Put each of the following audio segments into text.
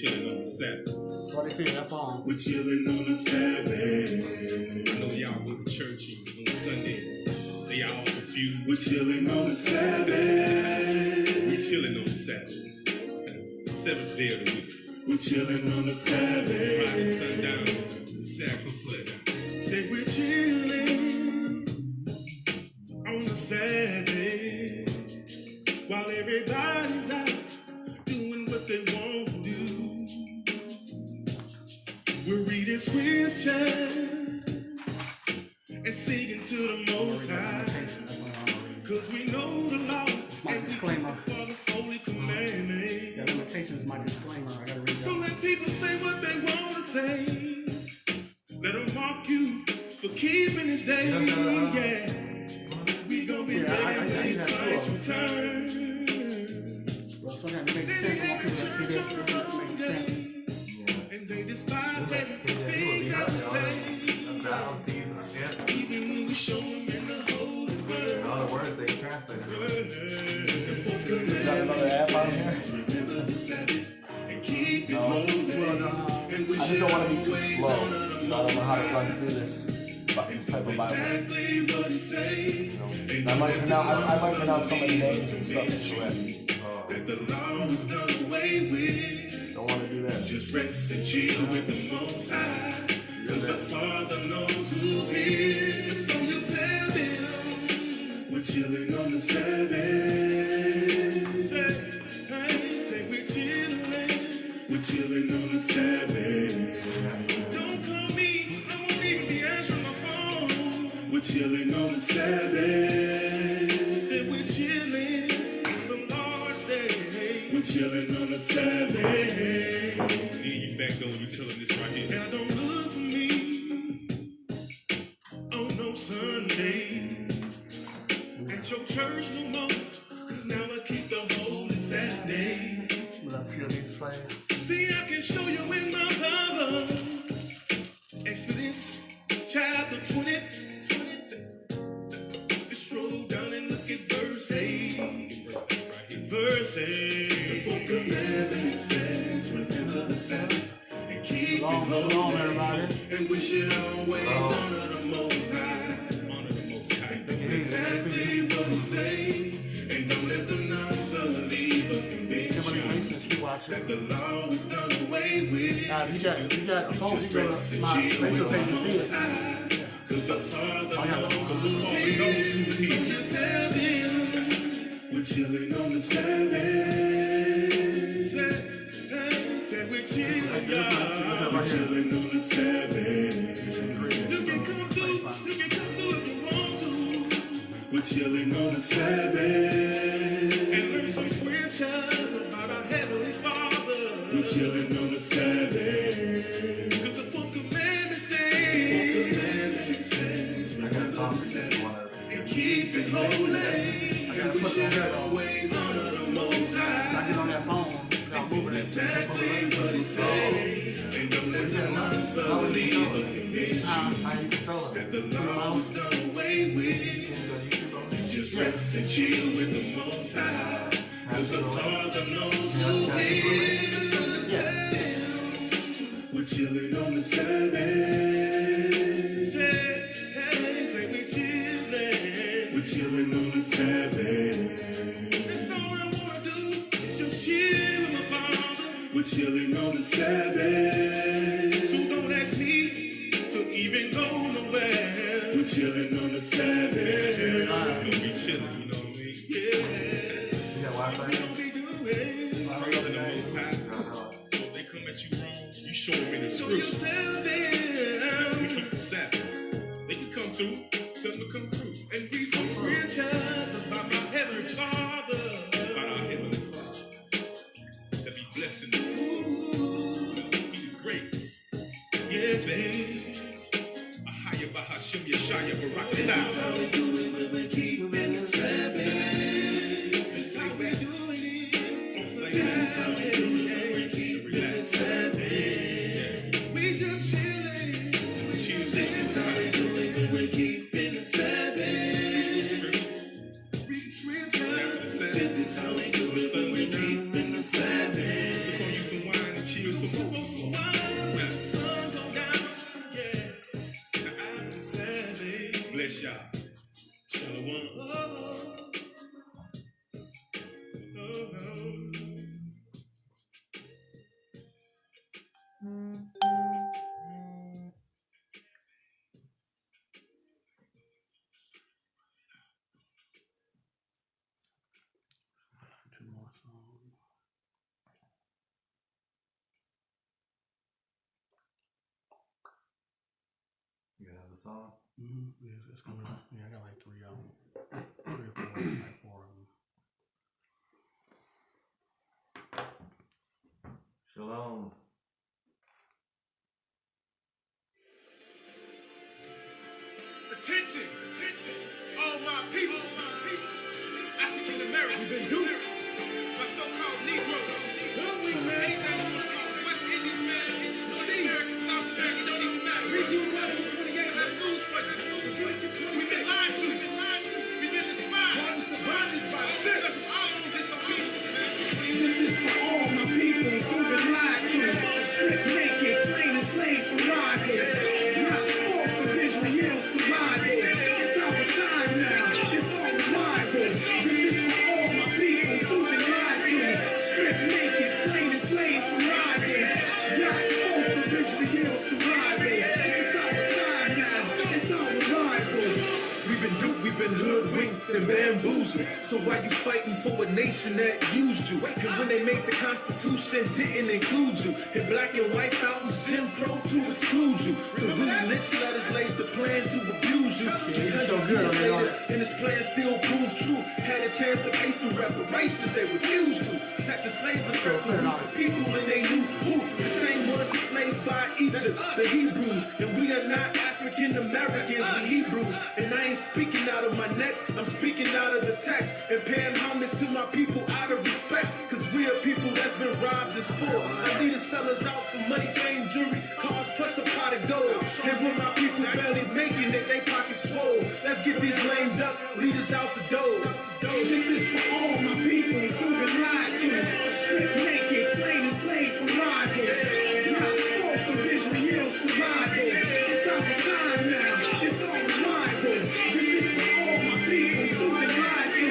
chilling on the Sabbath. That's why they feel that phone. We're chilling on the Sabbath. I know y'all go to church on Sunday. They all confused. We're chilling on the Sabbath. We're chilling on the Sabbath. The seventh day of the week. We're chilling on the Sabbath. Friday sundown to Saturday sundown. Say we're chilling on the Sabbath while everybody's out doing what they want to do. We're reading scripture and singing to the Most High, 'cause we know the law and we follow His holy commandments. The limitations, my disclaimer. I gotta read that. So let people say what they want to say. Let them mock you for keeping His day. Yeah, we gonna be ready when Christ returns. Well, sometimes it makes sense. I want people to see this. It makes sense. And they despise everything that we say. Even when we show them in the holy word. All the words they translate. Got another app on here? Remember the Sabbath and keep it holy. I just don't want to be too slow. I don't know how to run through this type of Bible. Exactly what he say. I might pronounce some of the names and stuff incorrect. That the law is done away with. Don't want to do that. Just rest and chill with the Most High. 'Cause the Father knows who's here. So you tell them we're chilling on the Sabbath. Say we're chilling on the Sabbath. Don't call me, I won't even be answering my phone. We're chilling on the Sabbath. Say we're chilling the Lord's day. We're chilling on the Sabbath. Yeah, you back on, you telling this right here. Now don't look for me on no Sunday at your church no more. 'Cause now I keep the holy Saturday. See, I can show you in my Bible. Exodus chapter 20. Just scroll down and look at verse 8. Verse 8. The book of Matthew says, remember the Sabbath and keep it holy. And we should always honor the Most High. Honor the Most High. Exactly what we say. And don't let the non-believers convince you that the law is done away with. You got a phone, you go to my Facebook page and see it. 'Cause the Father knows who's here. So you tell them we're chilling on the Sabbath. Say we're chilling, y'all. We're chilling on the Sabbath. You can come through if you want to. We're chilling on the Sabbath. And learn some scriptures about our Heavenly Father. We're chilling on the Sabbath. 'Cause the fourth commandment says, remember the Sabbath and keep it holy. And we should always honor the Most High. I get on that phone. Exactly what he says. And don't let the non-believers convince you that the law is done away with. Just rest and chill with the Most High. 'Cause the Father knows who's here. We're chilling on the Sabbath. Say we're chilling. We're chilling on the Sabbath. That's all I wanna do is just chill with my Father. We're chilling on the Sabbath. So don't ask me to even go nowhere. We're chilling on the Sabbath. It's gonna be chilling, you know what I mean? Yeah. We gonna be doing praising the Most High. So if they come at you wrong, you show them in the scripture. So you tell them we keep the Sabbath. They can come through, tell them to come through, and read some scriptures about my Heavenly Father. About our Heavenly Father. That be blessing us. He the grace. Yes, baby. Ahaya Bahashim Yeshaya Barakatah. This is how we do it when we keep in the Sabbath. This is how we do it. This is how we do it when we keep in the Sabbath. We just chilling. This is how we do it when we keep in the Sabbath. Read scripture. This is how we do it when we keep in the Sabbath. So pour you some wine and chill song? Yeah, it's coming up. Yeah, I got like 3 of them. 3 or 4, like 4 of them. Shalom. Attention, attention, all my people, African Americans, my so-called Negroes, anything you want to call us, West Indies, man, North American, South American, don't even matter. I have news for you. We've been lied to. We've been despised. All because of our own disobedience, man. This is for all my people who've been lied to. Stripped naked, slain and slaves for robbers. Not false of Israel survivors. It's our time now. It's all revival. This is for all my people who've been lied to. Stripped naked, slain and slaves for robbers. Not false of Israel survivors. It's our time now. It's our revival. We've been duped, we've been hoodwinked and bamboozled. So why you fighting for a nation that used you? Cause when they make the Constitution, didn't include you. And black and white fountains, Jim Crow to exclude you. The ruthless letters laid the plan to abuse you. it's so good, I mean, And this plan still proves true. Had a chance to pay some reparations, they refused to. Set the slave a circle of people and they knew who. The same ones enslaved by Egypt, the Hebrews. And we are not African Americans, we Hebrews. And I ain't speaking out of my neck, I'm speaking out of the text. And paying homage to my people out of respect. Cause we are people that's been robbed and spoiled. I lead the sellers out for money, fame, jewelry, cars, plus a pot of gold. And when my people barely making it, they pockets swole. Let's get these lame duck leaders out the door. This is for all my people who've been lied to. Stripped naked, slain and slaves for robbers. Not false of Israel survivors. It's our time now. It's all revival. This is for all my people who've been lied to.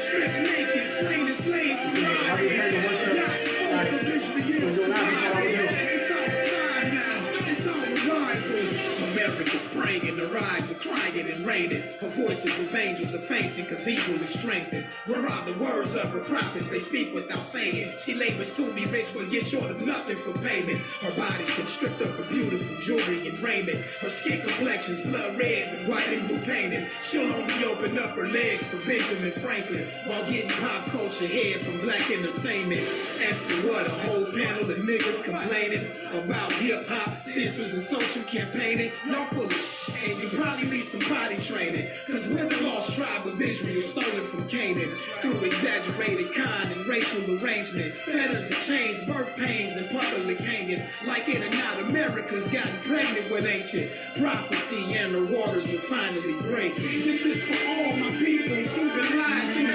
Stripped naked, slain and slaves for robbers. Not false of Israel survivors. It's our time now. It's all revival. America's praying, the rise of crying and raining. Her voices of angels are fainting, cause evil is strengthened. Where are the words of her prophets? They speak without saying. She labors to be rich, but yet short of nothing for payment. Her body's been stripped of her beautiful jewelry and raiment. Her skin complexion's blood red with white and blue painted. She'll only open up her legs for Benjamin Franklin, while getting pop culture head from black entertainment. And for what? A whole panel of niggas complaining about hip-hop, censors, and social campaigning. Y'all full of shit, and you probably need some body training. Cause we're the lost tribe of Israel, stolen from Canaan. Through exaggerated kind and racial arrangement. Fetters and chains, birth pains, and public hangings. Like it or not, America's gotten pregnant with ancient prophecy, and her waters are finally breaking. This is for all my people who've been lied to.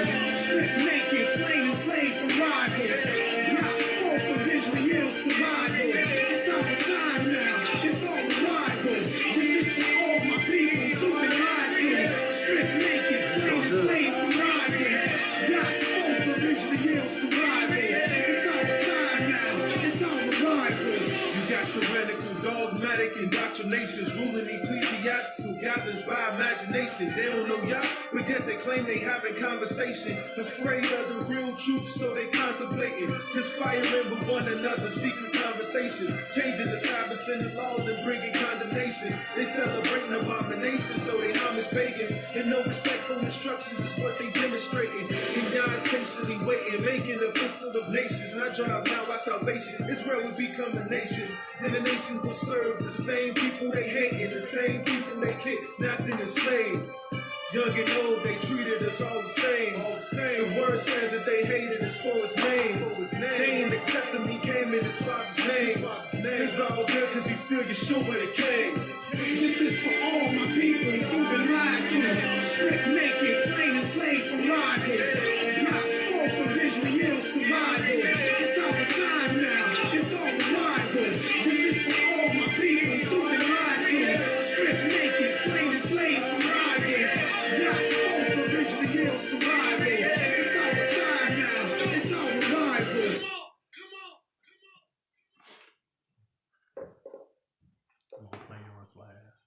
Stripped naked, slain and slaves for robbers. Not false of Israel survivors. It's our time now. It's all revival. This is for all my people who've been lied to. Stripped naked, slain and slaves for robbers. Not false of Israel survivors. It's our time now. It's our revival. You got tyrannical, dogmatic indoctrinations ruling ecclesiastical gatherings by imagination. They don't know y'all, but yet they claim they having conversation. Afraid of the real truth, so they contemplating, conspiring with one another, secret conversations, changing the Sabbaths and the laws and bringing condemnations. They celebrating abominations, so they homage pagans, and no respect for instructions is what they demonstrating. And y'all patiently waiting, making a fist of nations. And I drive now our salvation is where we become a nation. And the nation will serve the same people they hate and the same people they kidnapped and enslaved. Young and old, they treated us all the same. The word says that they hated us for his name. They didn't accept him, he came in his father's name. It's all good cause he's still Yeshua the King. This is for all my people who've been lied to. Stripped naked, slain and slaves for robbers. Not false of Israel survivors. It's our time now. It's all revival. This is for all my people who've been lied to. Stripped naked, slain and slaves for robbers. Not false of Israel survivors. It's our time now. It's our revival. I'm gonna play yours last.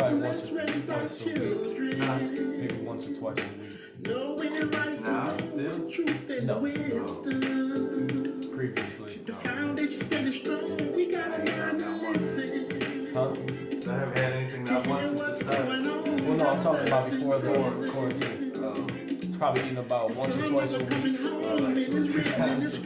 probably let's raise our children. maybe once or twice a week. Knowing right Now, from still? wrong, truth and wisdom. Previously. The foundation standing strong, we gotta learn to listen. Huh? I haven't had anything that once since the start. Well, no, I'm talking about before the quarantine. It's probably eating about once or twice a week. Like 2 or 3 times.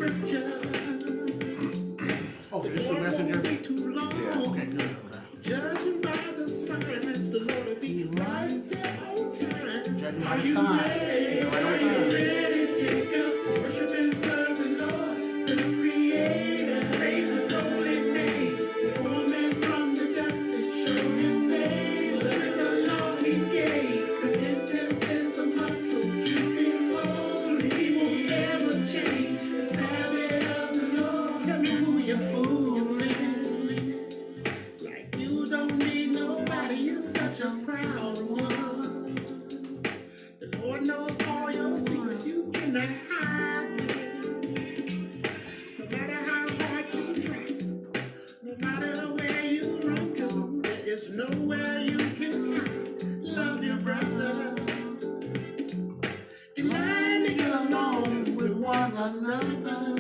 Oh, this the messenger? Yeah. Okay, good. Okay. Judging by the silence, the Lord will be right there on time. Judging by Are the you signs, ready? right on Are you time. ready, Jacob? Worship and serve the Lord, the Creator. Praise His holy name. Forming from the dust and show Him favor. Look at the law He gave. Repentance is a muscle. Keep it holy. He won't ever change. The Sabbath of the Lord. Tell me who you're fooling. Like you don't need nobody. You're such a proud one. The Lord knows all your secrets. You cannot hide them. No matter how hard you try, no matter where you run to, there is nowhere you can hide. Love your brother and learn to get along with one another.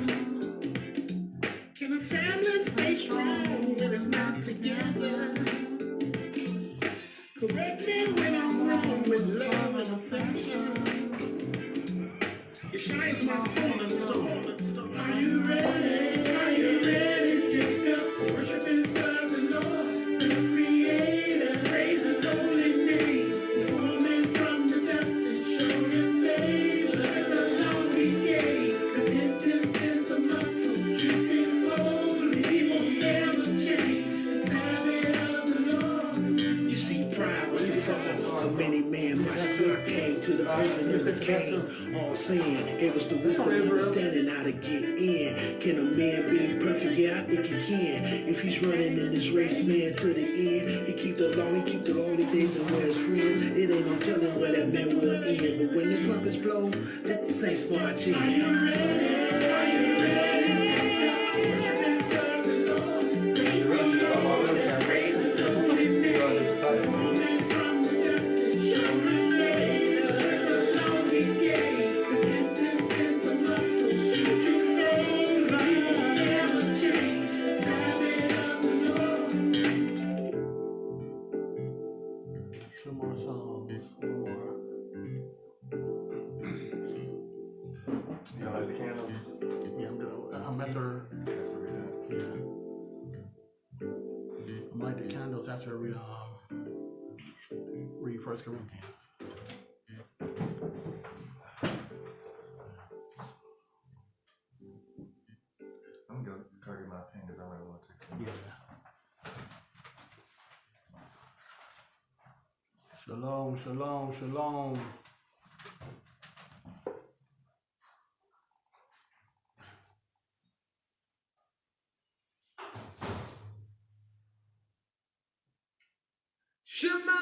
Can a family stay strong when it's not together? Correct me when I'm wrong with love and affection. Yeshua is my cornerstone. Are you ready? Are you ready, Jacob? Worship and serve the Lord, the Creator. Praise His holy name. Forming from the dust and show Him favor. Look at the law He gave. Repentance is a muscle. Keep it holy. He won't ever change. The Sabbath of the Lord. You see, pride was the fall of many men. My spirit came to the earth and it became all sin. It was the wisdom understanding how to get in. Can a man be perfect? Yeah, I think he can. If he's running in this race, man, to the end, he keep the law, he keep the holy days and wear his friends. It ain't no telling where that man will end. But when the trumpets blow, let the saints march in. Are you ready? Are you ready? Worship and serve the Lord. Praise the Lord and praise His holy name. Forming from the dust and show Him favor. The law He gave. Repentance is a muscle. Shoot your favor. He won't ever change. The Sabbath of the Lord. Two more songs. One more. You like the candles? Yeah, I'm after. Yeah. I'm like the candles after we read 1 Corinthians. I'm gonna go get my pen because I might want to. Yeah. Shalom, shalom, shalom. Shema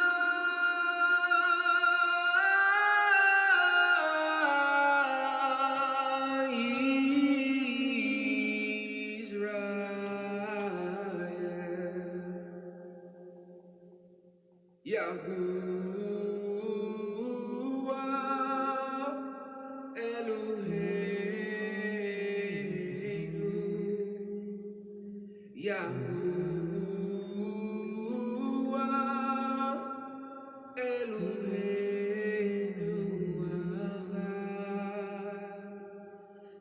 Israel, Yahuwah Eloheinu, Yahuwah Eloheinu Echad.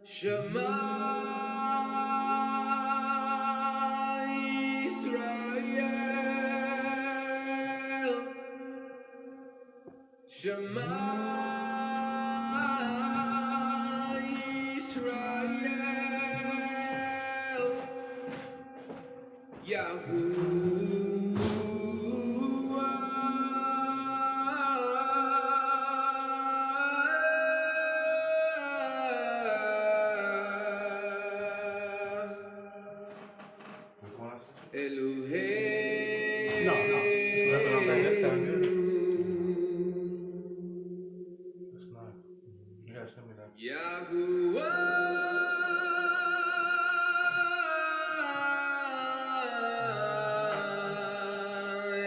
Shema Israel, Shema Israel, Yahuwah Which one? Elohim. No. That's what I'm saying. That sound good. That's not. You gotta send me that. Yahuwah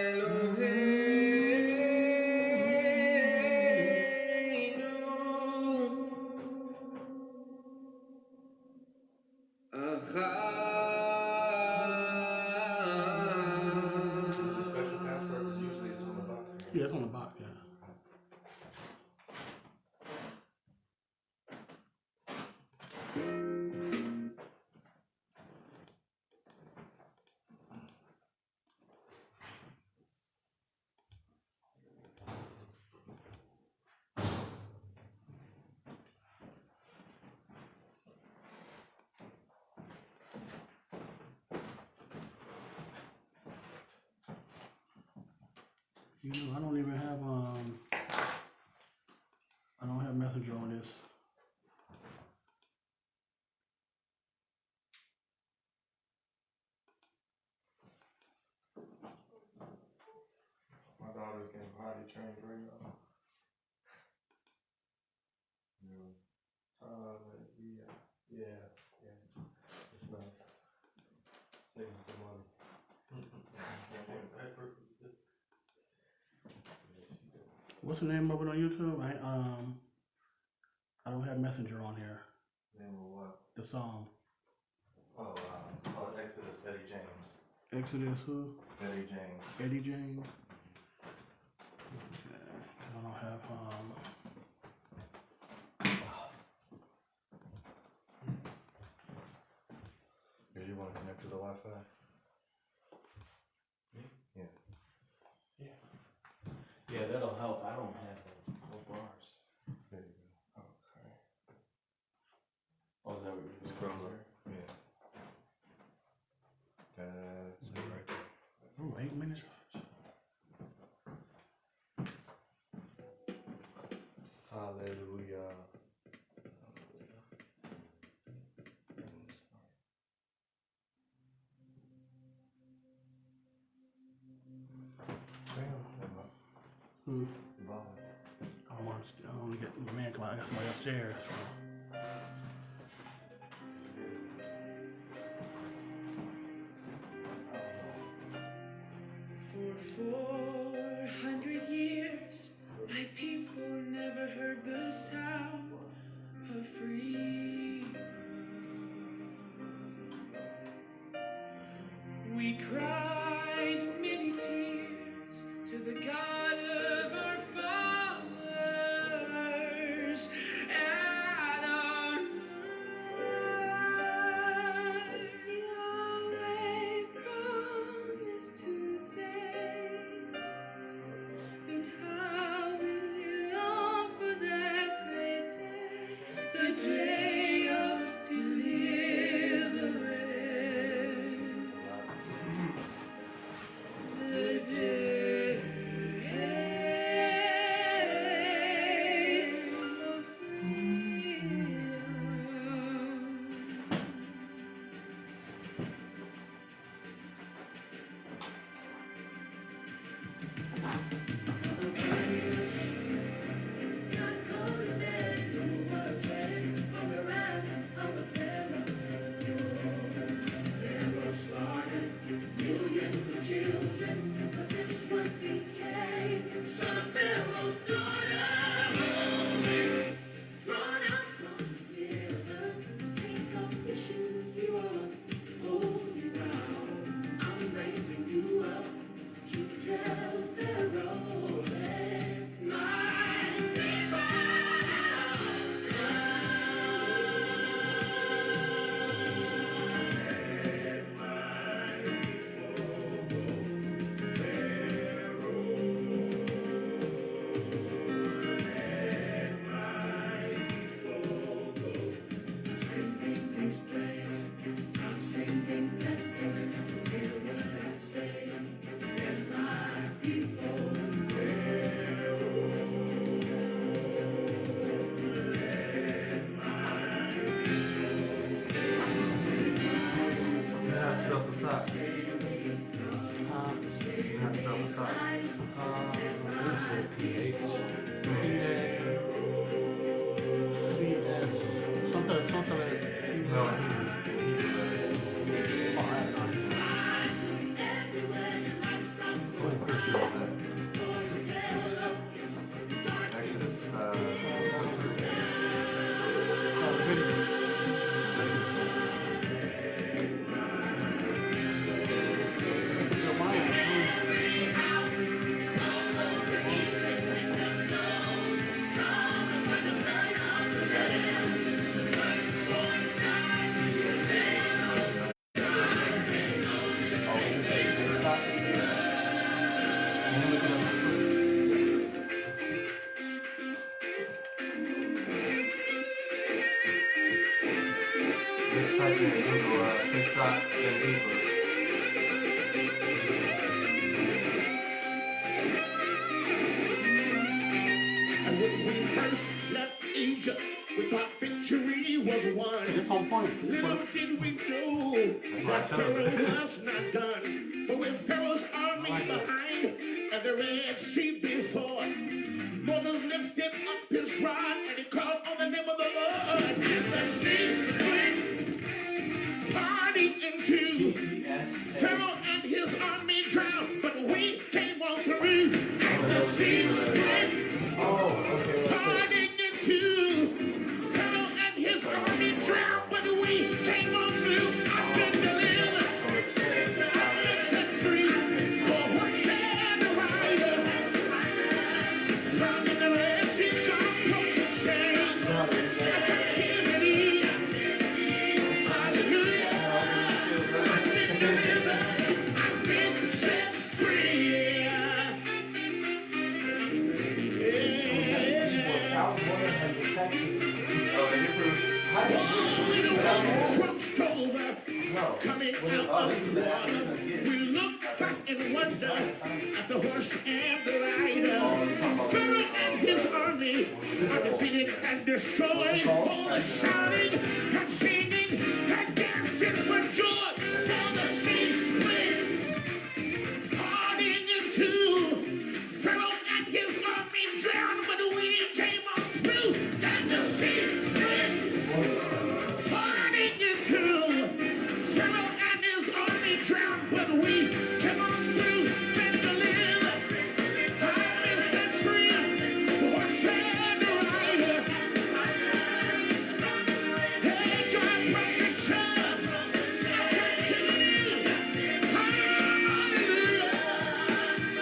Elohim. Yeah, it's on the box, yeah. You know, I don't even have I don't have Messenger on this. My daughter's getting potty trained right now. Yeah. It's nice. Saving some money. What's the name of it on YouTube? I don't have Messenger on here. Name of what? The song. Oh, it's called Exodus Eddie James. Exodus who? Eddie James. Eddie James. Okay. I don't have Did you want to connect to the Wi-Fi? Yeah, that'll help. I don't have no bars. There you go. Okay. Oh, is that what you're doing? Scroll up. Yeah. That's it right there. oh 8 minutes. Hallelujah. Hmm. Bye. I want to get my man come out. I got somebody upstairs. So. For 400 years, my people never heard the sound of freedom. We cried many tears to the God of our fathers. Yahweh promised to save, and how we long for that great day, the day of deliverance, the day of freedom. God called a man who was saved from the wrath of the Pharaoh slaughtered millions of children, but this one became son of Pharaoh's daughter. Moses, drawn out from the river, take off your shoes, you are holy ground. I'm raising you up to tell Pharaoh, let my people go. Sending these plagues, I'm sending pestilence to hear what I say. Let my people That's up the side. That's up the side. This would be H. CS. Something like No, what is this? Exodus, shot in deeper. And when we first left Egypt, we thought victory was won. It's on point. Little did we know that Pharaoh was not done. But with Pharaoh's army behind and the Red Sea before, Moses lifted up his rod and he called on the name of the Lord. And the sea split, parting in two. Pharaoh and his army drowned, but we came on through. And the sea split, parting in two. Pharaoh and his army drowned, but we came on through. I've been delivered. I've been set free. For what shall the rider? Drowned in the Red Sea, God broke the chains. Captivity. Hallelujah. I've been delivered. I've been set free. When the water crossed over, coming out of the water, we look back and wonder at the horse and the rider. Pharaoh and his army are defeated and destroyed. All the shouting and singing and dancing for joy. For the sea split, parting in two. Pharaoh and his army drowned, but we came on through. And the sea split, parting in two. Pharaoh and his army drowned, but we came on through. Been delivered, I've been set free. What said the rider? Hey, God, break the chains. I've captivity. Hallelujah.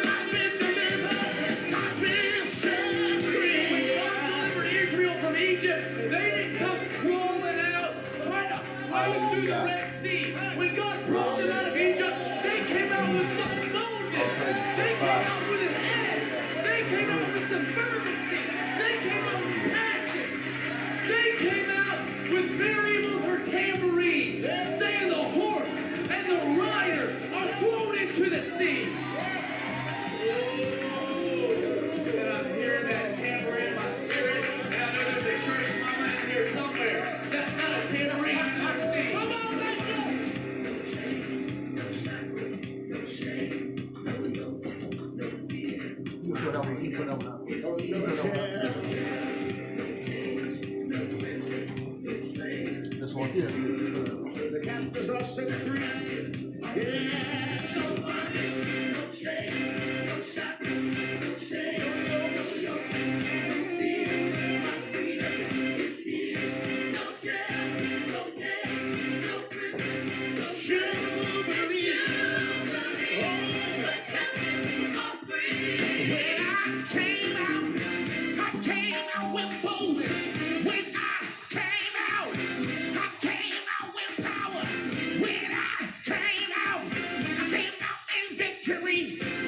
I've been delivered. I've been set free. God delivered Israel from Egypt. They didn't come crawling out, trying to flow through the Red Sea. When God brought them out of Egypt, they came out with some boldness. They came out with an edge. They came out with some fervency. They came out with passion. They came out with Miriam with her tambourine, saying the horse and the rider are thrown into the sea. And I'm hearing that tambourine in my spirit, and I know there's a church mama in here somewhere that's got a tambourine in her sea. Come on, let's go! You put that one up. You put that one up. This one here. The captives are set free. Yeah. Jubilee. When I came out with boldness. When I came out with power. When I came out in victory.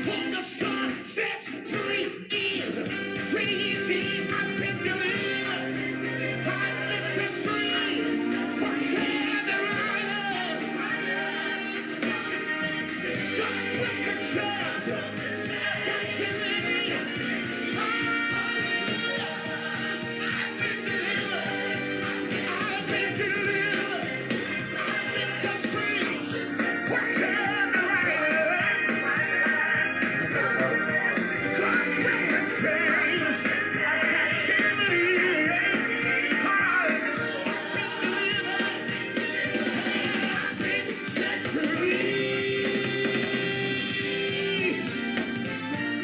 When the sun sets free is free indeed. I've been delivered. I've been set free. What said the rider? God with the church. Captivity. Hallelujah. I've been delivered. I've been delivered. I've been set free. What said the rider? God with the chains. Captivity. Hallelujah. I've been set free.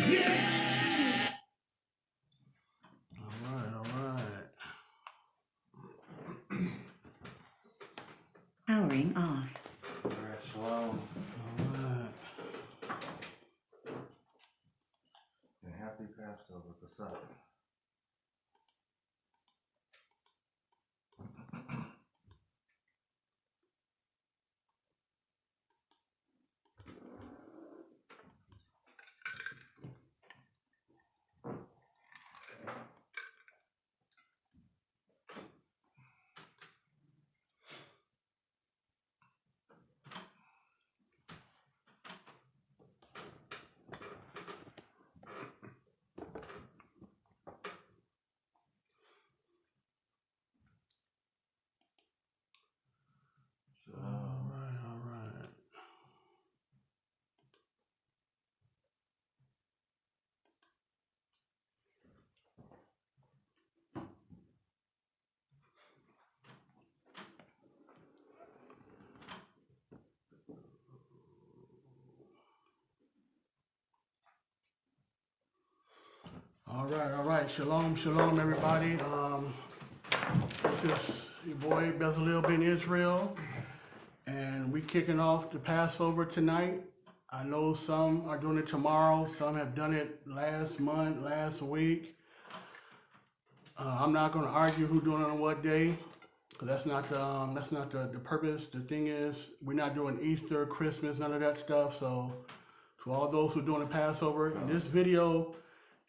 Yeah. All right. Powering off. All right, shalom. All right. And happy Passover, Passover. All right. Shalom, shalom, everybody. This is your boy Bezalel Ben Israel, and we kicking off the Passover tonight. I know some are doing it tomorrow. Some have done it last month, last week. I'm not going to argue who's doing it on what day, because that's not the purpose. The thing is, we're not doing Easter, Christmas, none of that stuff. So, to all those who are doing the Passover, in this video,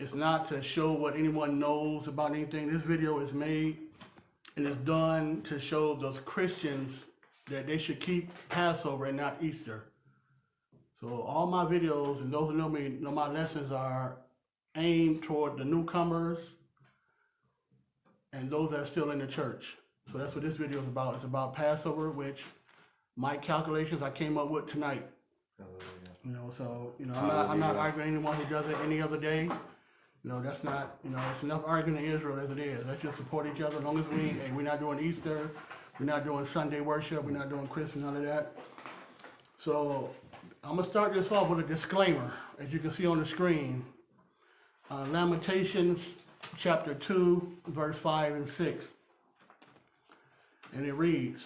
it's not to show what anyone knows about anything. This video is made and it's done to show those Christians that they should keep Passover and not Easter. So all my videos, and those who know me know my lessons are aimed toward the newcomers and those that are still in the church. So that's what this video is about. It's about Passover, which my calculations I came up with tonight. You know, so I'm not arguing anyone who does it any other day. You know, that's not, it's enough arguing in Israel as it is. Let's just support each other as long as we're not doing Easter, we're not doing Sunday worship, we're not doing Christmas, none of that. So I'm going to start this off with a disclaimer, as you can see on the screen. Lamentations chapter 2, verse 5 and 6. And it reads,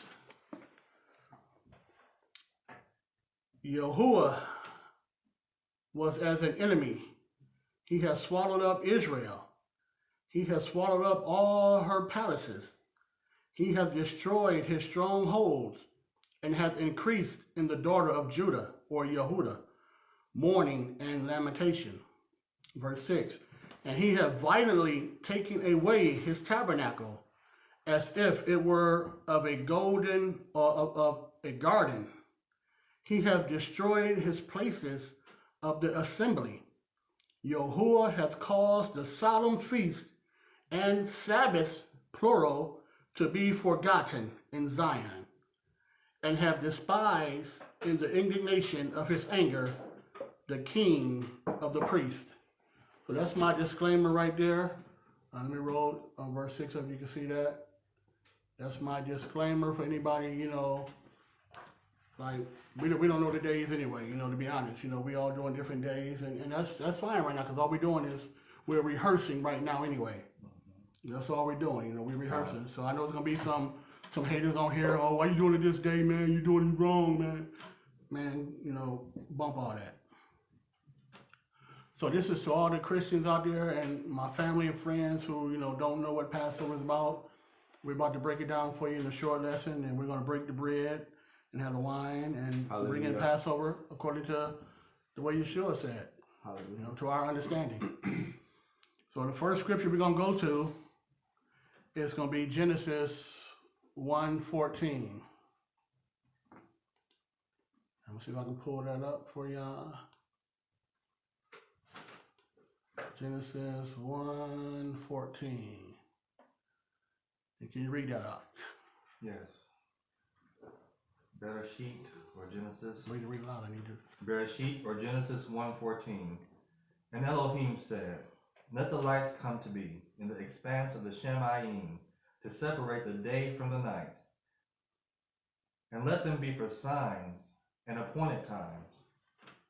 Yahuwah was as an enemy. He has swallowed up Israel. He has swallowed up all her palaces. He has destroyed his strongholds and has increased in the daughter of Judah, or Yehudah, mourning and lamentation. Verse 6, and he has violently taken away his tabernacle, as if it were of a golden or of a garden. He has destroyed his places of the assembly. Yahuwah has caused the solemn feast and Sabbath, plural, to be forgotten in Zion, and have despised in the indignation of his anger the king of the priests. So that's my disclaimer right there. Let me roll on verse 6 if you can see that. That's my disclaimer for anybody, like we don't know the days anyway, to be honest. We all doing different days, and that's fine right now, because all we're doing is we're rehearsing right now anyway. That's all we're doing, we're rehearsing. So I know there's gonna be some haters on here. Oh, why you doing it this day, man? You doing it wrong, man. Man, bump all that. So this is to all the Christians out there and my family and friends who, don't know what Passover is about. We're about to break it down for you in a short lesson, and we're gonna break the bread and have the wine and bring in Passover according to the way Yeshua said, to our understanding. So the first scripture we're going to go to is going to be Genesis 1:14. Let me see if I can pull that up for y'all. Genesis 1:14. Can you read that out? Yes. Bereshit, or Genesis. Read it loud, I need to. Bereshit, or Genesis 1:14. And Elohim said, let the lights come to be in the expanse of the Shemayim, to separate the day from the night. And let them be for signs and appointed times,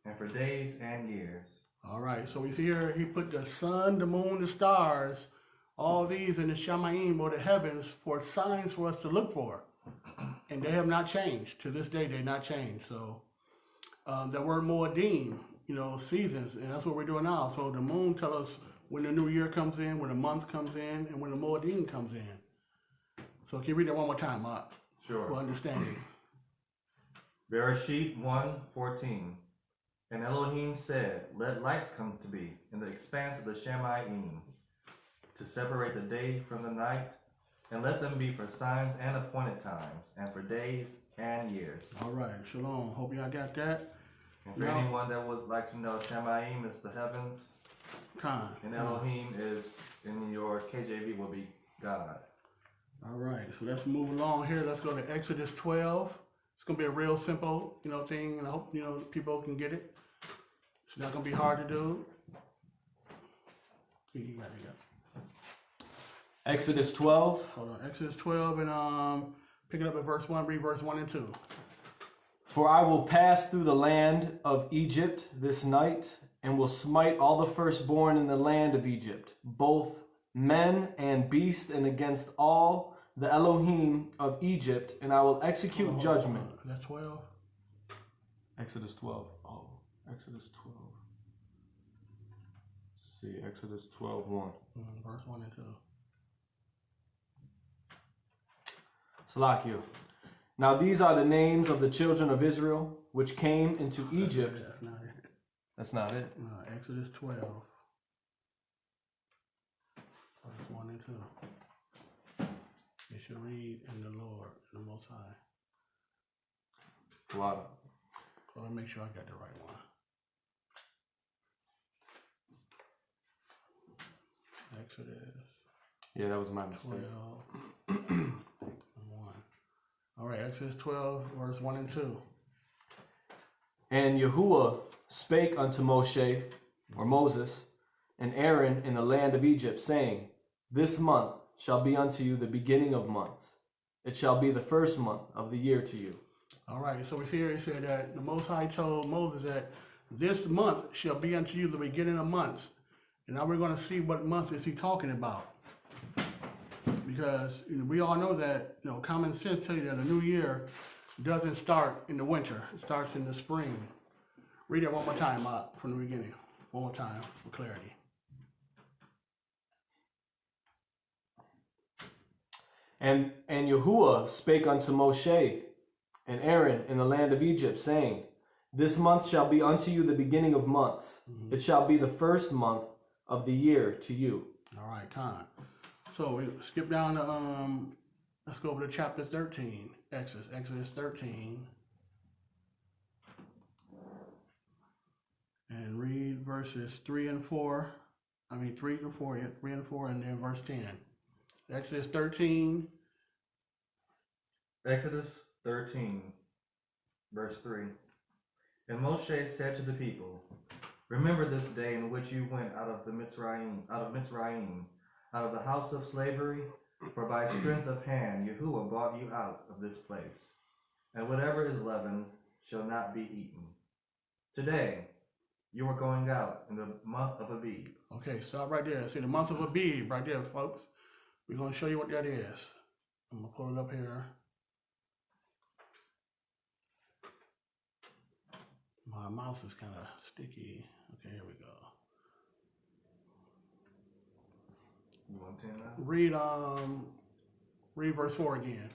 and for days and years. All right, so we see here, he put the sun, the moon, the stars, all these in the Shemayim, or the heavens, for signs for us to look for. And they have not changed. To this day, they've not changed. So the word Moedim, seasons, and that's what we're doing now. So the moon tells us when the new year comes in, when the month comes in, and when the Moedim comes in. So can you read that one more time, Mark? Sure. For understanding. Bereshit 1:14. And Elohim said, let lights come to be in the expanse of the Shemayim, to separate the day from the night, and let them be for signs and appointed times, and for days and years. All right, shalom. Hope y'all got that. And for anyone that would like to know, Shemayim is the heavens, and Elohim is, in your KJV, will be God. All right, so let's move along here. Let's go to Exodus 12. It's going to be a real simple, thing, and I hope, people can get it. It's not going to be hard to do. You got it. Exodus 12. Hold on, Exodus 12, and pick it up at verse 1, read verse 1 and 2. For I will pass through the land of Egypt this night, and will smite all the firstborn in the land of Egypt, both men and beasts, and against all the Elohim of Egypt, and I will execute judgment. That's 12. Exodus 12. Oh, Exodus 12. Let's see, Exodus 12:1. Verse 1 and 2. Salakia. Now these are the names of the children of Israel, which came into Egypt. That's not it. That's not it. No, Exodus 12. Verse 1 and 2. You should read in the Lord, the Most High. Wow. So let me make sure I got the right one. Exodus Yeah, that was my mistake. 12 and 1. All right, Exodus 12, verse 1 and 2. And Yahuwah spake unto Moshe, or Moses, and Aaron in the land of Egypt, saying, This month shall be unto you the beginning of months. It shall be the first month of the year to you. All right, so we see here it said that the Most High told Moses that this month shall be unto you the beginning of months. And now we're going to see what month is he talking about. Because we all know that, common sense tells you that a new year doesn't start in the winter. It starts in the spring. Read it one more time up from the beginning. One more time for clarity. And Yahuwah spake unto Moshe and Aaron in the land of Egypt, saying, This month shall be unto you the beginning of months. It shall be the first month of the year to you. All right, Con. So we skip down to, let's go over to chapter 13, Exodus 13. And read verses 3 and 4. 3 to 4, yeah, 3 and 4, and then verse 10. Exodus 13. Exodus 13, verse 3. And Moshe said to the people, Remember this day in which you went out of Mitzrayim, out of the house of slavery, for by strength of hand Yahuwah brought you out of this place. And whatever is leavened shall not be eaten. Today you are going out in the month of Abib. Okay, stop right there. See the month of Abib right there, folks. We're going to show you what that is. I'm going to pull it up here. My mouse is kind of sticky. Okay, here we go. You want 10 now? Read verse 4 again.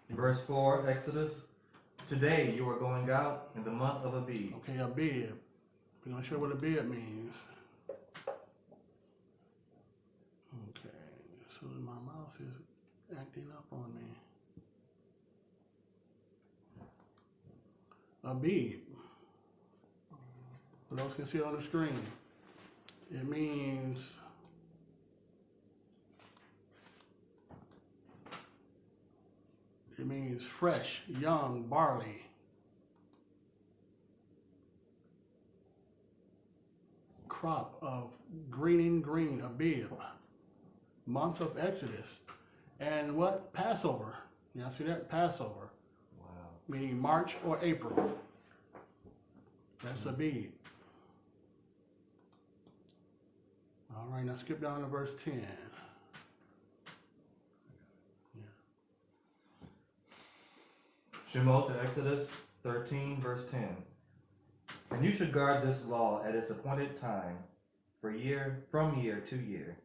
Verse 4, Exodus. Today you are going out in the month of Abib. Okay, Abib. We're going to show what Abib means. Okay, so my mouse is acting up on me. Abib. For those can see it on the screen. It means fresh, young barley. Crop of green, Abib. Month of Exodus. And what? Passover. You see that? Passover. Wow. Meaning March or April. That's Abib. All right, now skip down to verse 10. Shemot to Exodus 13, verse 10. And you should guard this law at its appointed time, from year to year.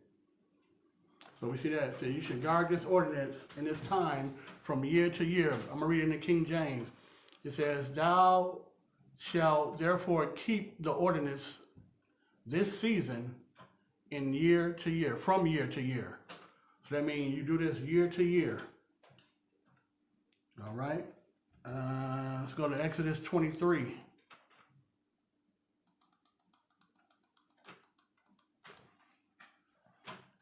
So we see that. So you should guard this ordinance in this time from year to year. I'm going to read it in the King James. It says, Thou shalt therefore keep the ordinance this season in year to year, from year to year. So that means you do this year to year. All right. Let's go to Exodus 23.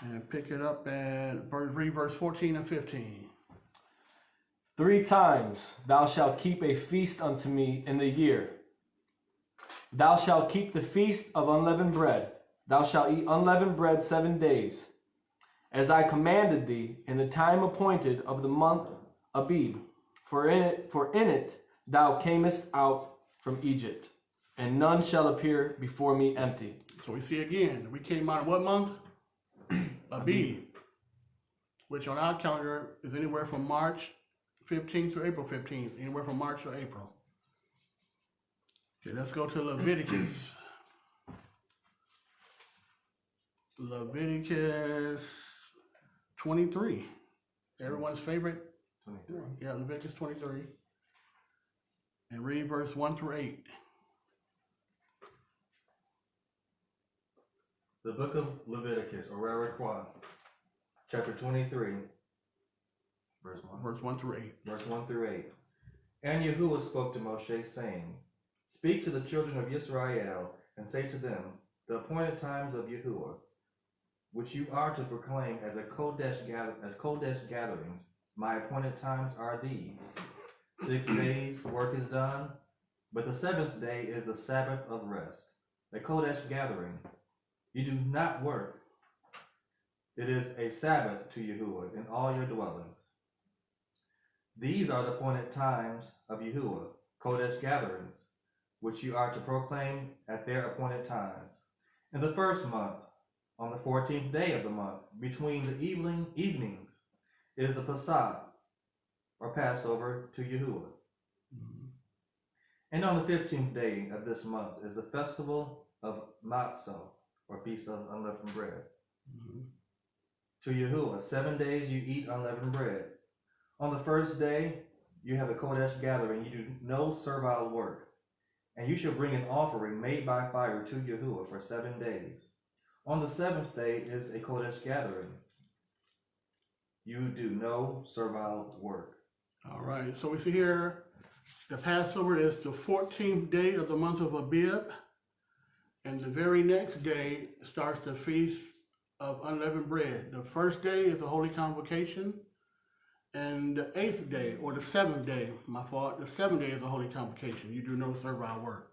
And pick it up at verse 14 and 15. 3 times thou shalt keep a feast unto me in the year. Thou shalt keep the feast of unleavened bread. Thou shalt eat unleavened bread 7 days, as I commanded thee in the time appointed of the month Abib. For in it thou camest out from Egypt. and none shall appear before me empty. So we see again, we came out of what month? Abib, which on our calendar is anywhere from March 15th to April 15th, anywhere from March to April. Okay, let's go to Leviticus. Leviticus 23. Everyone's favorite? 23. Yeah, Leviticus 23. And read verse 1 through 8. The book of Leviticus, or Rerequah, chapter 23, verse 1. Verse 1 through 8. Verse 1 through 8. And Yahuwah spoke to Moshe, saying, Speak to the children of Israel, and say to them, The appointed times of Yahuwah, which you are to proclaim as Kodesh gatherings, my appointed times are these. 6 days work is done, but the 7th day is the Sabbath of rest, a Kodesh gathering. You do not work. It is a Sabbath to Yahuwah in all your dwellings. These are the appointed times of Yahuwah, Kodesh gatherings, which you are to proclaim at their appointed times. In the first month, on the 14th day of the month, between the evenings, is the Passah, or Passover, to Yahuwah. And on the 15th day of this month is the festival of Matzah, or Feast of Unleavened Bread. To Yahuwah, 7 days you eat unleavened bread. On the first day you have a Kodesh gathering, you do no servile work. And you shall bring an offering made by fire to Yahuwah for 7 days. On the 7th day is a Kodesh gathering. You do no servile work. All right, so we see here the Passover is the 14th day of the month of Abib, and the very next day starts the Feast of Unleavened Bread. The first day is the Holy Convocation, and the 8th day, or the 7th day, my fault, the 7th day is the Holy Convocation. You do no servile work.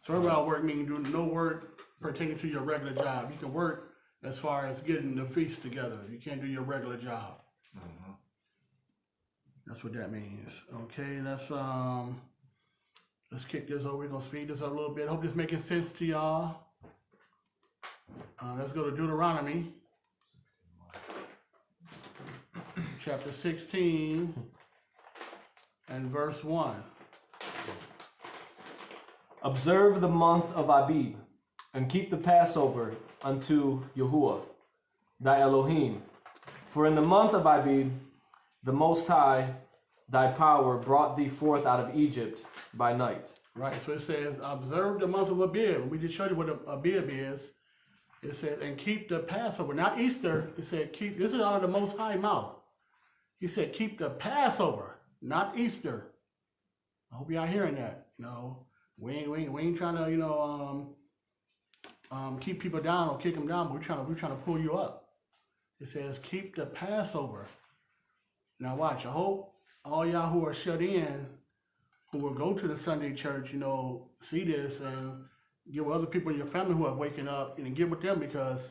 Servile work means you do no work pertaining to your regular job. You can work as far as getting the feast together. You can't do your regular job. That's what that means. Okay, let's kick this over. We're gonna speed this up a little bit. Hope this making sense to y'all. Let's go to Deuteronomy, chapter 16, and verse 1. Observe the month of Abib, and keep the Passover unto Yahuwah, thy Elohim. For in the month of Abib, the Most High, thy power, brought thee forth out of Egypt by night. Right, so it says, observe the month of Abib. We just showed you what Abib is. It says, and keep the Passover, not Easter. It said, keep, this is out of the Most High mouth. He said, keep the Passover, not Easter. I hope y'all hearing that. You know, we ain't trying to, keep people down or kick them down, but we're trying to pull you up. It says, keep the Passover. Now watch, I hope all y'all who are shut in, who will go to the Sunday church, see this and get with other people in your family who are waking up and get with them, because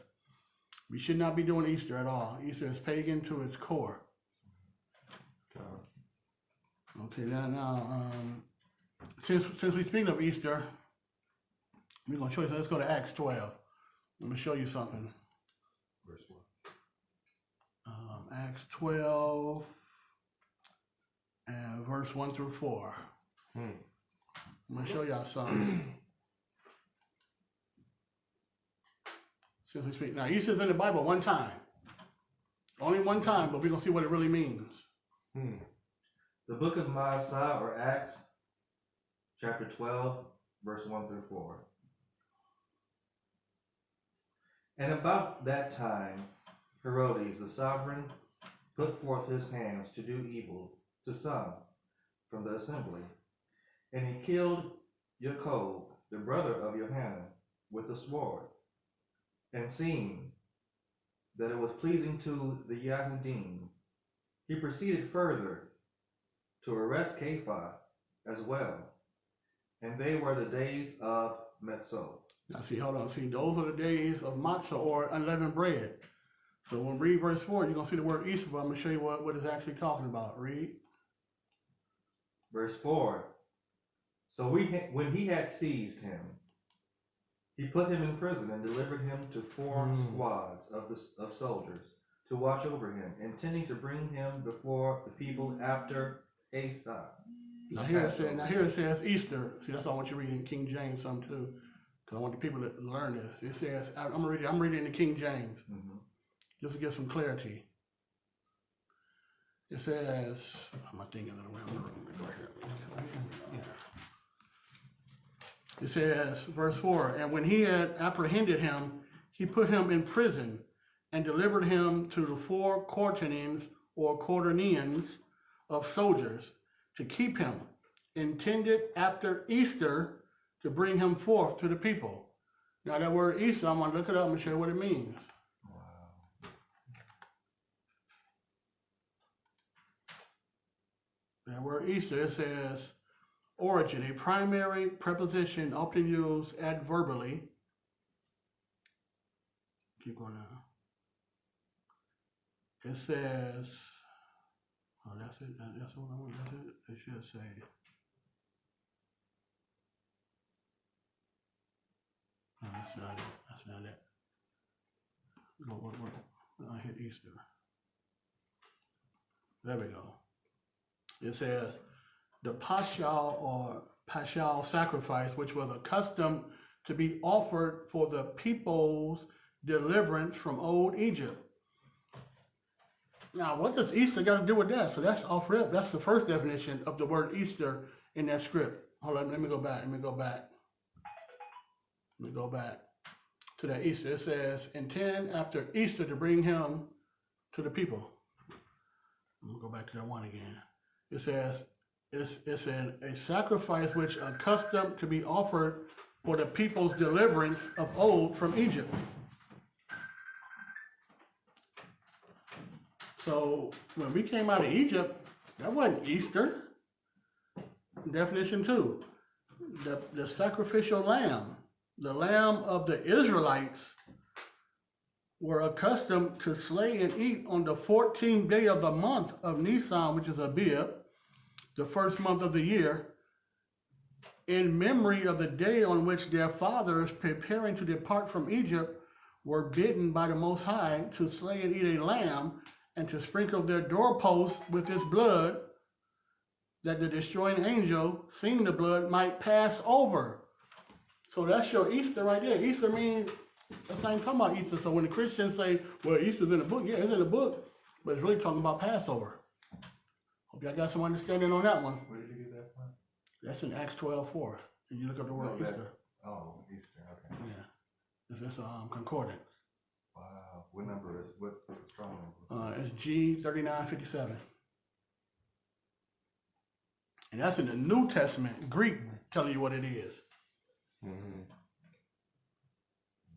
we should not be doing Easter at all. Easter is pagan to its core. Okay, now since we speak of Easter, we're going to show you, so let's go to Acts 12. Let me show you something. Verse 1. Acts 12 and verse 1 through 4. I'm going to show y'all something. Since we speak. Now, Easter's in the Bible one time. Only one time, but we're going to see what it really means. The book of Maasah, or Acts, chapter 12, verse 1 through 4. And about that time, Herodes the sovereign put forth his hands to do evil to some from the assembly. And he killed Jacob, the brother of Johanan, with a sword. And seeing that it was pleasing to the Yahudim, he proceeded further to arrest Kepha as well. And they were the days of Metzol. Now see, hold on. See, those are the days of matzah, or unleavened bread. So when we read verse 4, you're going to see the word Easter, but I'm going to show you what it's actually talking about. Read. Verse 4. So when he had seized him, he put him in prison and delivered him to 4 squads of soldiers to watch over him, intending to bring him before the people after Pesach. Now here it says Easter. See, that's why I want you to read in King James some too, because I want the people to learn this. It says, I'm reading in the King James, just to get some clarity. It says, I'm not thinking of the way I'm going to go here. It says, verse 4, and when he had apprehended him, he put him in prison and delivered him to the 4 quaternions or quaternions of soldiers to keep him, intended after Easter to bring him forth to the people. Now that word Easter, I'm going to look it up and show you what it means. That word Easter, it says, origin, a primary preposition often used adverbially. Keep going now. It says, oh, that's it. That's what I want. That's it. It should say. No, that's not it. That's not it. What? I hit Easter. There we go. It says, the Paschal sacrifice, which was a custom to be offered for the people's deliverance from old Egypt. Now, what does Easter got to do with that? So that's off rip. That's the first definition of the word Easter in that script. Hold on, let me go back to that Easter. It says, intend after Easter to bring him to the people. I'm going to go back to that one again. It says, it's a sacrifice which accustomed to be offered for the people's deliverance of old from Egypt. So when we came out of Egypt, that wasn't Easter. Definition 2, the sacrificial lamb, the lamb of the Israelites, were accustomed to slay and eat on the 14th day of the month of Nisan, which is Abib, the first month of the year, in memory of the day on which their fathers, preparing to depart from Egypt, were bidden by the Most High to slay and eat a lamb and to sprinkle their doorposts with its blood, that the destroying angel, seeing the blood, might pass over. So that's your Easter right there. Easter means, that's not even talking about Easter. So when the Christians say, well, Easter's in the book, yeah, it's in the book, but it's really talking about Passover. Hope y'all got some understanding on that one. Where did you get that from? That's in Acts 12:4. And you look up the word Easter. Oh, Easter, okay. Yeah. It's concordance. Wow. What number is, what strong number? It's G3957. And that's in the New Testament, Greek, telling you what it is.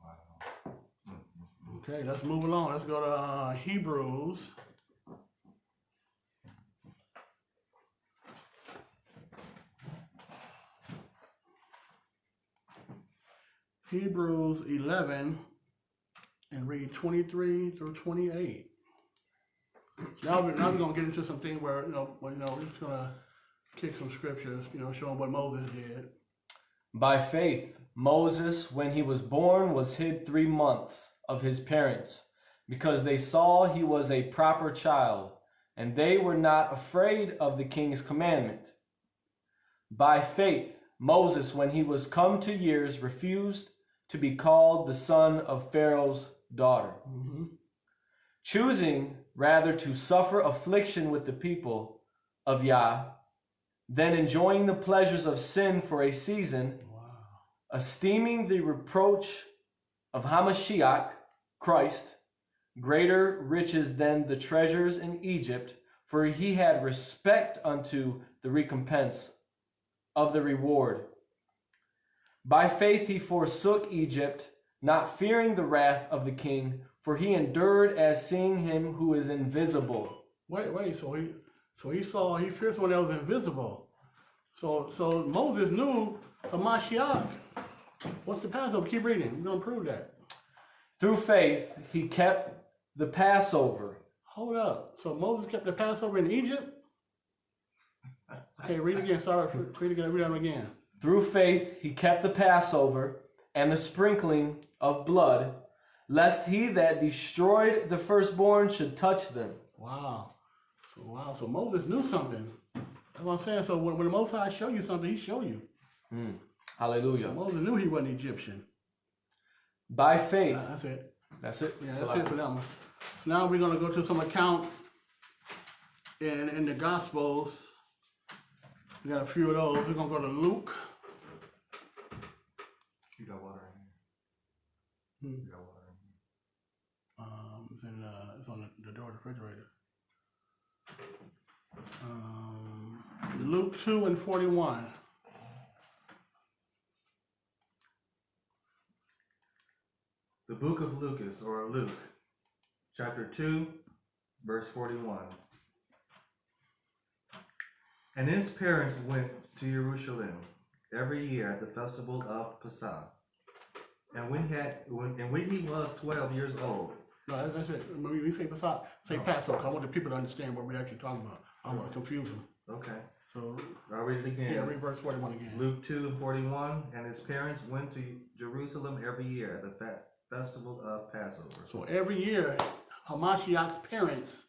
Wow. Okay, let's move along. Let's go to Hebrews. Hebrews 11 and read 23 through 28. Now we're going to get into something where, we're just going to kick some scriptures, showing what Moses did. By faith, Moses, when he was born, was hid 3 months of his parents, because they saw he was a proper child, and they were not afraid of the king's commandment. By faith, Moses, when he was come to years, refused to be called the son of Pharaoh's daughter, choosing rather to suffer affliction with the people of Yah, than enjoying the pleasures of sin for a season, esteeming the reproach of Hamashiach, Christ, greater riches than the treasures in Egypt, for he had respect unto the recompense of the reward. By faith he forsook Egypt, not fearing the wrath of the king, for he endured as seeing him who is invisible. Wait, so he feared someone that was invisible. So Moses knew Hamashiach. What's the Passover? Keep reading. We're going to prove that. Through faith he kept the Passover. Hold up. So Moses kept the Passover in Egypt? Okay, read again. Sorry, read them again. Through faith he kept the Passover and the sprinkling of blood, lest he that destroyed the firstborn should touch them. Wow. So Moses knew something. That's what I'm saying. So when the Most High show you something, he show you. Hallelujah. So Moses knew he wasn't Egyptian. By faith. That's it. That's it. Yeah, that's it for that one. Now we're going to go to some accounts in the Gospels. We got a few of those. We're going to go to Luke. You got water in here. You got water in here. It's on the door of the refrigerator. Luke 2 and 41. The book of Lucas, or Luke, chapter 2, verse 41. And his parents went to Jerusalem every year at the festival of Passover. And when he was 12 years old. No, that's it. When we say Passover, say Passover. I want the people to understand what we're actually talking about. I don't want to confuse them. Okay. So I'll read it again. yeah, read verse 41 again. Luke 2 and 41. And his parents went to Jerusalem every year at the festival of Passover. So every year, Hamashiach's parents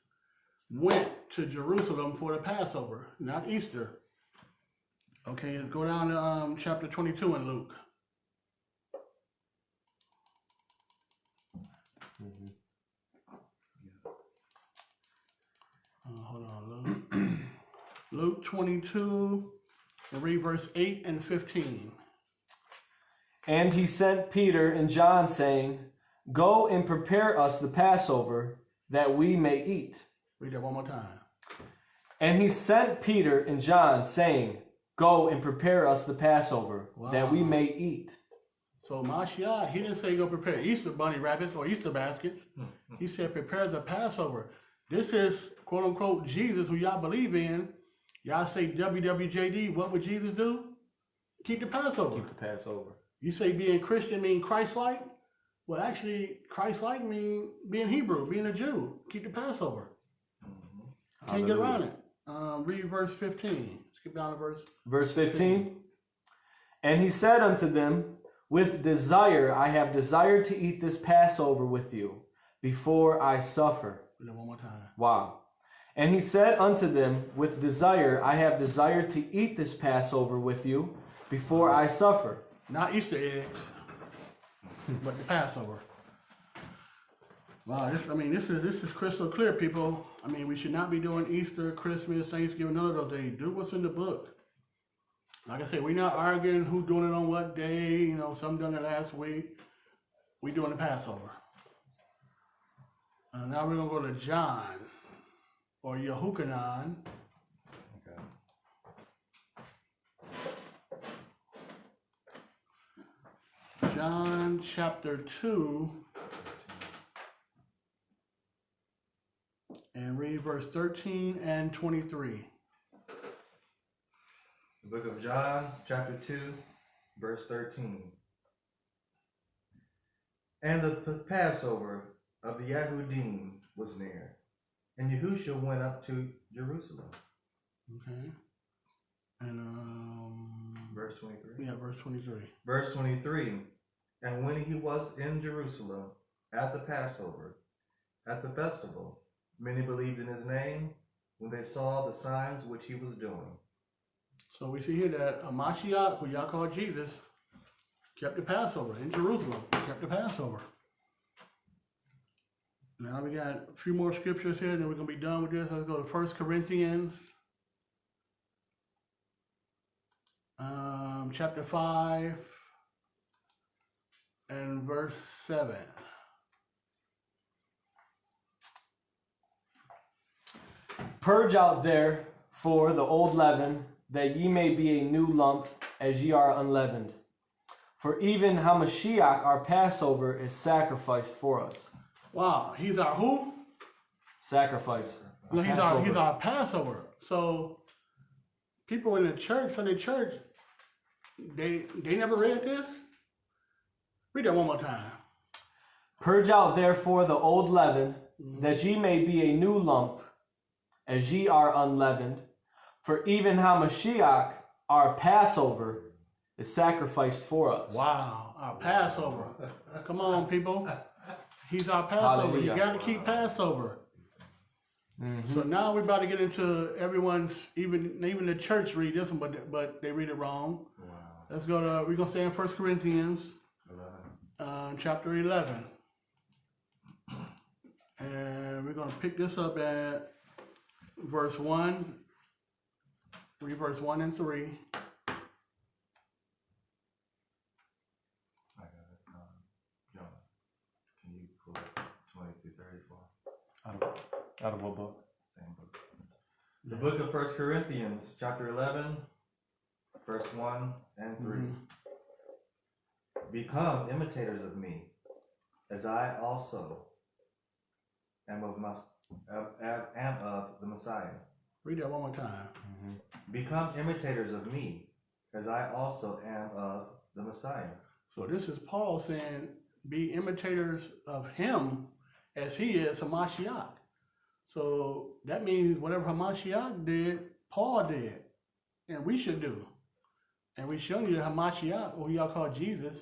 went to Jerusalem for the Passover, not Easter. Okay, let's go down to chapter 22 in Luke. Hold on, Luke. Luke 22, and read verse 8 and 15. And he sent Peter and John, saying, Go and prepare us the Passover, that we may eat. Read that one more time. And he sent Peter and John, saying, Go and prepare us the Passover, that we may eat. So Mashiach, he didn't say go prepare Easter bunny rabbits or Easter baskets. He said prepare the Passover. This is, quote unquote, Jesus, who y'all believe in. Y'all say WWJD, what would Jesus do? Keep the Passover. Keep the Passover. You say being Christian mean Christ-like? Well, actually, Christ-like mean being Hebrew, being a Jew. Keep the Passover. Can't get around it. Read verse 15. Skip down to Verse 15. And he said unto them, With desire I have desired to eat this Passover with you before I suffer. Read it one more time. Wow. And he said unto them, With desire I have desired to eat this Passover with you before I suffer. Not Easter eggs, but the Passover. Wow, this is crystal clear, people. I mean, we should not be doing Easter, Christmas, Thanksgiving, none of those days. Do what's in the book. Like I said, we're not arguing who's doing it on what day. You know, some done it last week. We're doing the Passover. Now we're going to go to John, or Yehukanan. Okay. John chapter 2, and read verse 13 and 23. The book of John, chapter 2, verse 13. And the Passover of the Yahudim was near, and Yahushua went up to Jerusalem. Okay. And Verse 23. yeah, verse 23. Verse 23. And when he was in Jerusalem at the Passover, at the festival, many believed in his name when they saw the signs which he was doing. So we see here that Mashiach, who y'all call Jesus, kept the Passover in Jerusalem. Kept the Passover. Now we got a few more scriptures here, and then we're going to be done with this. Let's go to 1 Corinthians chapter 5 and verse 7. Purge out therefore the old leaven, that ye may be a new lump, as ye are unleavened. For even Hamashiach, our Passover, is sacrificed for us. Wow, he's our who? Sacrifice. No, he's our Passover. So people in the church, Sunday church, they never read this? Read that one more time. Purge out therefore the old leaven, that ye may be a new lump, as ye are unleavened. For even Hamashiach, our Passover, is sacrificed for us. Wow, our Passover. Come on, people. He's our Passover. Hallelujah. You got to keep Passover. So now we're about to get into everyone's, even the church read this one, but they read it wrong. Wow. Let's go to, we're going to stay in 1 Corinthians 11. chapter 11. And we're going to pick this up at verse 1. Read verse 1 and 3. I got it. John, can you pull up 20 through 34? Out of what book? Same book. The book of 1 Corinthians, chapter 11, verse 1 and 3. Become imitators of me, as I also am of the Messiah. Read that one more time. Become imitators of me, as I also am of the Messiah. So this is Paul saying, be imitators of him as he is Hamashiach. So that means whatever Hamashiach did, Paul did, and we should do. And we show you that Hamashiach, or who y'all call Jesus,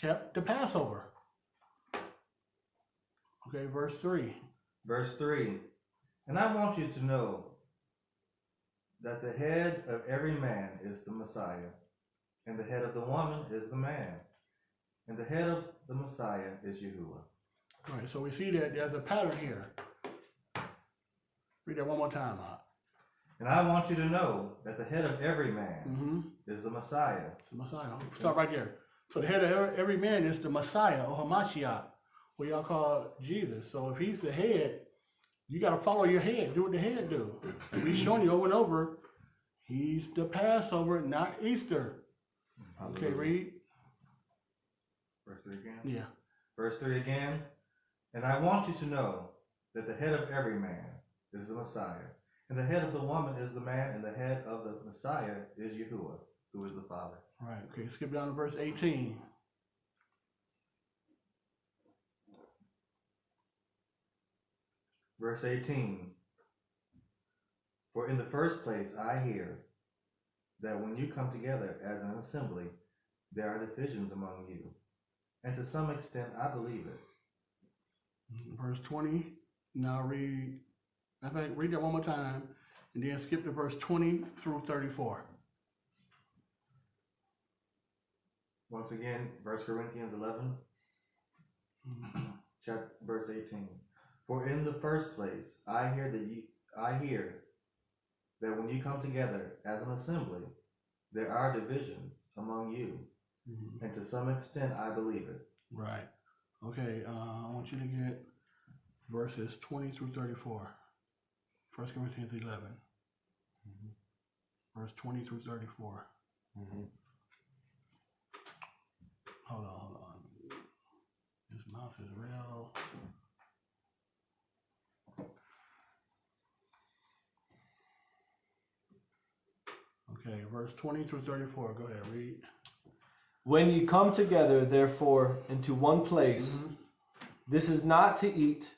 kept the Passover. Okay, verse 3. Verse 3. And I want you to know that the head of every man is the Messiah, and the head of the woman is the man, and the head of the Messiah is Yahuwah. All right, so we see that there's a pattern here. Read that one more time, Mark. And I want you to know that the head of every man is the Messiah. It's the Messiah. Stop right there. So the head of every man is the Messiah, or Hamashiach, what y'all call Jesus. So if he's the head, you got to follow your head. Do what the head do. And we've shown you over and over, he's the Passover, not Easter. Okay, read. Verse 3 again? Yeah. Verse 3 again. And I want you to know that the head of every man is the Messiah, and the head of the woman is the man, and the head of the Messiah is Yahuwah, who is the Father. All right, okay, skip down to verse 18. Verse 18. For in the first place I hear that when you come together as an assembly, there are divisions among you, and to some extent I believe it. Verse 20. Now read that one more time, and then skip to verse 20 through 34. Once again, 1 Corinthians 11, verse 18. For in the first place I hear that when you come together as an assembly, there are divisions among you, and to some extent I believe it. Right. Okay, I want you to get verses 20 through 34. 1 Corinthians 11. Verse 20 through 34. Hold on. This mouse is real. Okay, verse 20 through 34. Go ahead, read. When ye come together, therefore, into one place, this is not to eat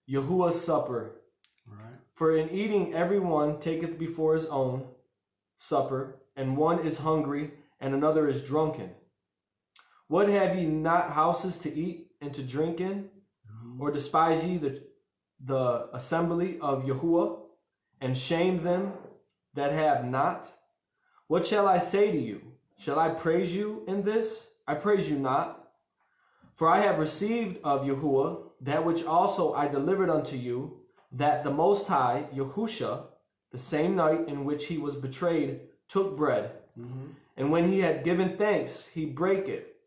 Yahuwah's supper. Right. For in eating every one taketh before his own supper, and one is hungry, and another is drunken. What have ye not houses to eat and to drink in? Or despise ye the assembly of Yahuwah, and shame them that have not? What shall I say to you? Shall I praise you in this? I praise you not. For I have received of Yahuwah that which also I delivered unto you, that the Most High, Yahusha, the same night in which he was betrayed, took bread. And when he had given thanks, he brake it,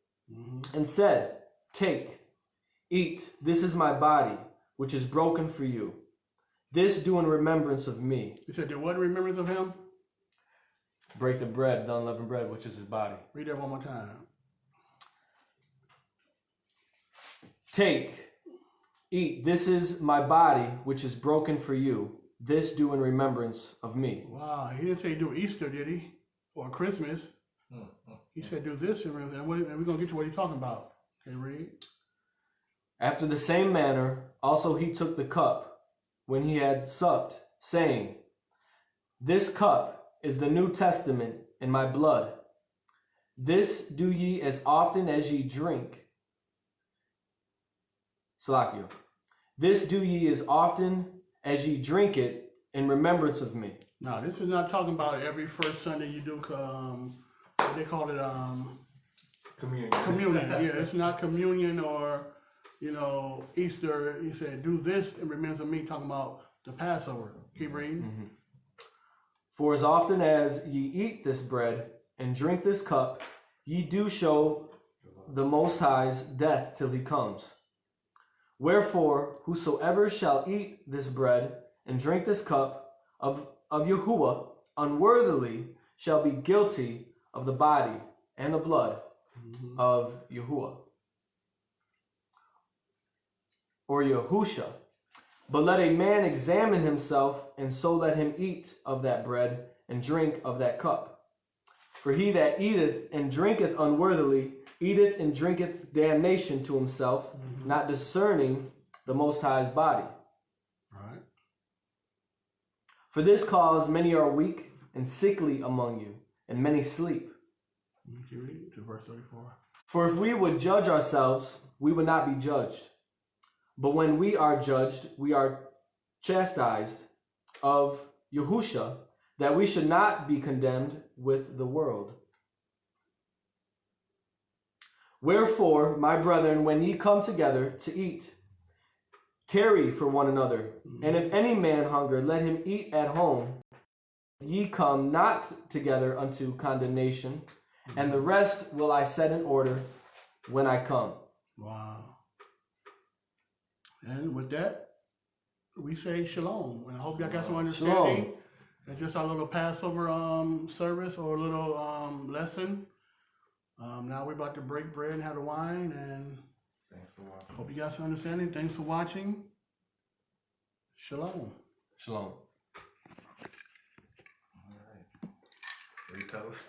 and said, Take, eat, this is my body, which is broken for you. This do in remembrance of me. He said, do what in remembrance of him? Break the bread, the unleavened bread, which is his body. Read that one more time. Take, eat, this is my body, which is broken for you. This do in remembrance of me. Wow, he didn't say do Easter, did he? Or Christmas. He said do this in remembrance. And we're going to get to what he's talking about. Okay, read. After the same manner, also he took the cup when he had supped, saying, This cup is the New Testament in my blood. This do ye as often as ye drink. Salakio. This do ye as often as ye drink it in remembrance of me. Now, this is not talking about every first Sunday you do, what they call it, Communion. communion. Yeah, it's not communion or, Easter. He said, do this in remembrance of me, talking about the Passover. Keep reading. For as often as ye eat this bread and drink this cup, ye do show the Most High's death till he comes. Wherefore, whosoever shall eat this bread and drink this cup of Yahuwah unworthily shall be guilty of the body and the blood of Yahuwah. Or Yahusha. But let a man examine himself, and so let him eat of that bread and drink of that cup. For he that eateth and drinketh unworthily eateth and drinketh damnation to himself, not discerning the Most High's body. All right. For this cause many are weak and sickly among you, and many sleep. Keep reading to verse 34. For if we would judge ourselves, we would not be judged. But when we are judged, we are chastised of Yahusha, that we should not be condemned with the world. Wherefore, my brethren, when ye come together to eat, tarry for one another. And if any man hunger, let him eat at home. Ye come not together unto condemnation, and the rest will I set in order when I come. Wow. And with that, we say shalom. And I hope y'all got some understanding. Shalom. It's just our little Passover service or a little lesson. Now we're about to break bread and have the wine. And Thanks for watching. hope you got some understanding. Thanks for watching. Shalom. Shalom. All right. We toast.